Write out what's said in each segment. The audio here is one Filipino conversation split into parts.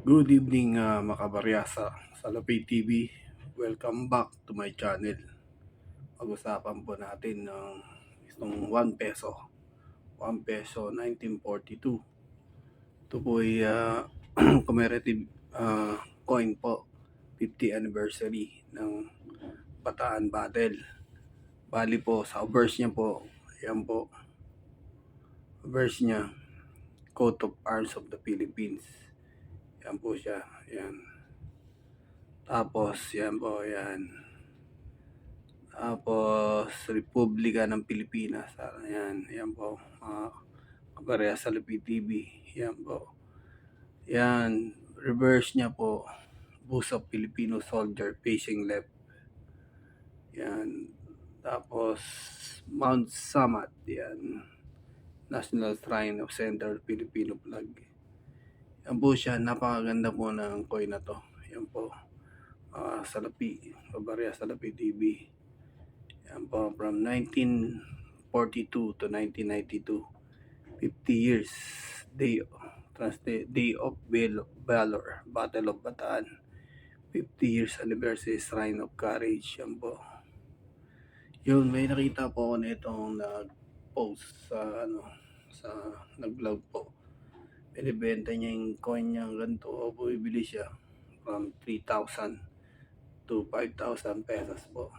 Good evening, makabarya sa Lapay TV. Welcome back to my channel. Pag-usapan po natin ng itong 1 peso. 1 peso 1942. Ito po ay commemorative coin po. 50th anniversary ng Bataan Battle. Bali po sa verse niya po. Yan po. Verse niya. Coat of Arms of the Philippines. Yan po siya. Yan. Tapos yan po. Yan. Tapos, Republika ng Pilipinas. Ayan, yan po. Kapareha sa Lipi TV. Yan po. Yan, reverse niya po. Bus of Filipino soldier facing left. Yan. Tapos, Mount Samat. Yan. National Shrine of Central Filipino Flag. Yan po siya. Napakaganda po ng coin na to. Yan po. Salapi. Kapareha sa Lipi TV. Yan po, from 1942 to 1992, 50 years, Day of Valor, Battle of Bataan, 50 years anniversary, Shrine of Courage. Yan po. Yun, may nakita po ako na itong nag-post sa nag-vlog po. Binibenta niya yung coin niya ganito, o bumibili siya from 3,000 to 5,000 pesos po.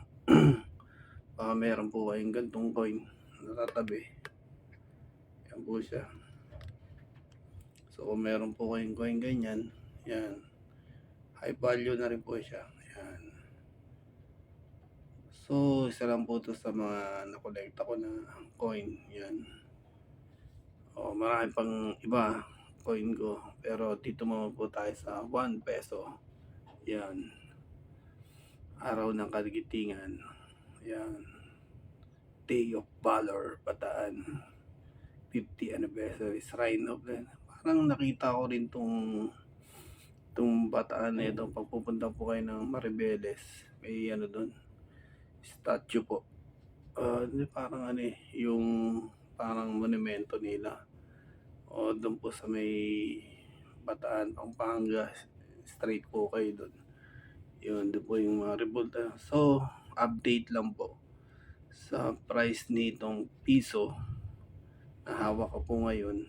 Baka meron po kayong gantong coin natatabi. Yan po siya. So kung meron po kayong coin ganyan, yan. High value na rin po siya. Yan. So isa lang po ito sa mga nakolekta ko na coin. Yan. O marami pang iba coin ko. Pero dito mo po tayo sa 1 peso. Yan. Araw ng Kagitingan. Yan. Day of Valor, Bataan. 50th anniversary, Shrine of the... Parang nakita ko rin tong Bataan na ito. Pag pupunta po kayo ng Maribeles, may ano doon, statue po. Parang yung parang monumento nila. O doon po sa may Bataan, Pampanga, straight po kayo doon. Yun, doon po yung mga revolta. So, update lang po sa price nitong piso na hawak ko po ngayon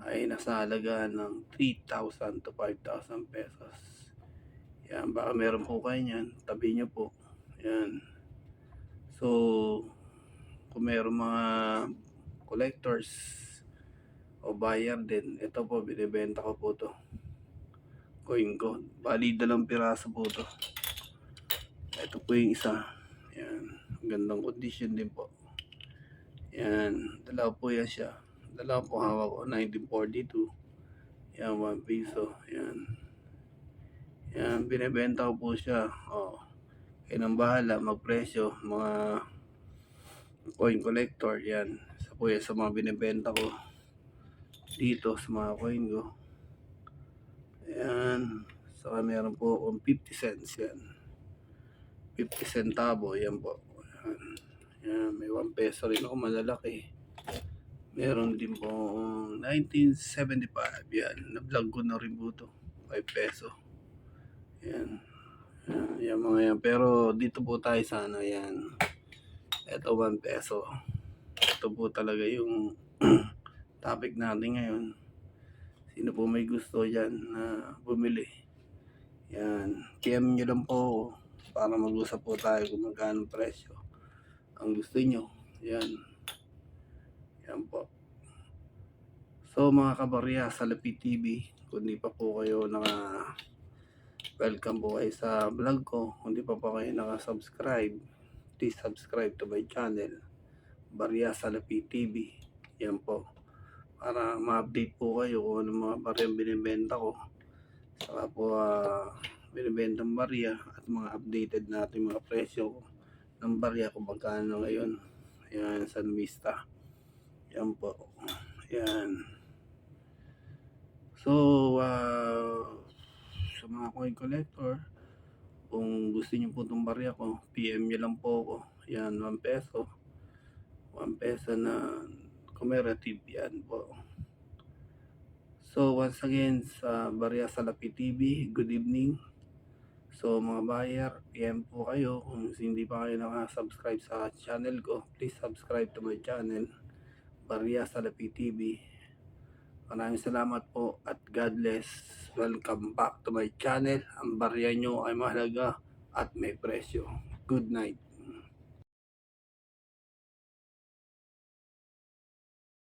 ay nasa halagaan ng 3,000 to 5,000 pesos. Yan, baka meron po kayo yan, tabi nyo po. Yan. So, kung meron mga collectors o buyer din, ito po, binibenta ko po to. Coin ko. Bali, 2 piraso po to. Ito po yung isa. Yan. Gandang condition din po. Yan. 2 po yan siya. 2 po hawak ko. 1942. Yan. 1 piso. Yan. Yan. Binibenta ko po siya. Kayo nang bahala. Magpresyo. Mga coin collector. Yan. Isa po yan sa mga binibenta ko. Dito sa mga coin ko. Yan. Saka meron po akong 50 cents. Yan. 50 centavo. Yan po. Yan. Yan, may 1 peso rin ako malalaki. Meron din po 1975. Yan, na-vlog ko na rin po ito. 5 peso. Yan. Yan mga yan. Pero dito po tayo sana. Yan. Ito 1 peso. Ito po talaga yung topic natin ngayon. Sino po may gusto yan na bumili? Yan. PM nyo lang po para mag-usap po tayo kung magkano presyo ang gusto nyo. Yan. Yan po. So mga kabarya sa Lapi TV, kung di pa po kayo welcome po kayo sa vlog ko. Kung di pa po kayo naka-subscribe, please subscribe to my channel, Barya sa Lapi TV. Yan po. Para ma-update po kayo kung ano mga barya binibenta ko. Saka po binibentang barya at mga updated natin mga presyo ng barya kung magkano ngayon. Yan, San Vista. Yan po. Yan. So, sa mga coin collector, kung gusto niyo po itong barya ko, PM nyo lang po ako. Yan, 1 peso. 1 peso na commemorative yan po. So once again sa Barya Salapi TV, good evening. So mga buyer, PM po kayo kung hindi pa kayo nakasubscribe sa channel ko, please subscribe to my channel, Barya Salapi TV. Maraming salamat po at God bless. Welcome back to my channel. Ang barya nyo ay mahalaga at may presyo. Good night.